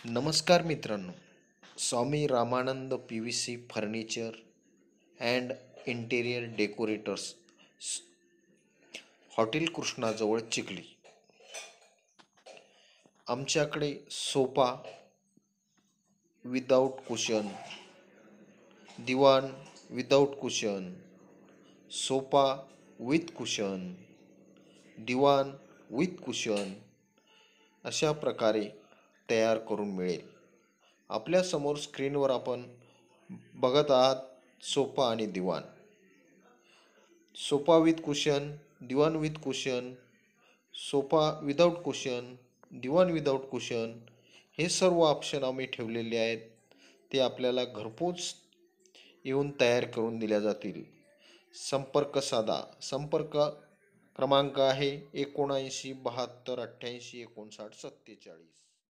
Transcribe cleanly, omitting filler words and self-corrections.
नमस्कार मित्रांनो. Swami Ramanand PVC furniture and interior decorators, hotel कृष्णाजवळ चिखली. आमच्याकडे सोफा विदाऊट कुशन, दिवाण without cushion, sofa with cushion, दिवाण विथ कुशन अशा प्रकारे तयार करून मिळेल. आपल्या समोर स्क्रीनवर आपण बघत आहात सोफा आणि दिवाण. सोफा विथ कुशन, दिवाण with cushion, sofa without cushion, दिवाण विदाऊट कुशन हे सर्व ऑप्शन आम्ही ठेवलेले आहेत. ते आपल्याला घरपोच येऊन तयार करून दिल्या जातील. संपर्क साधा. संपर्क क्रमांक आहे 79 72 88 59 47.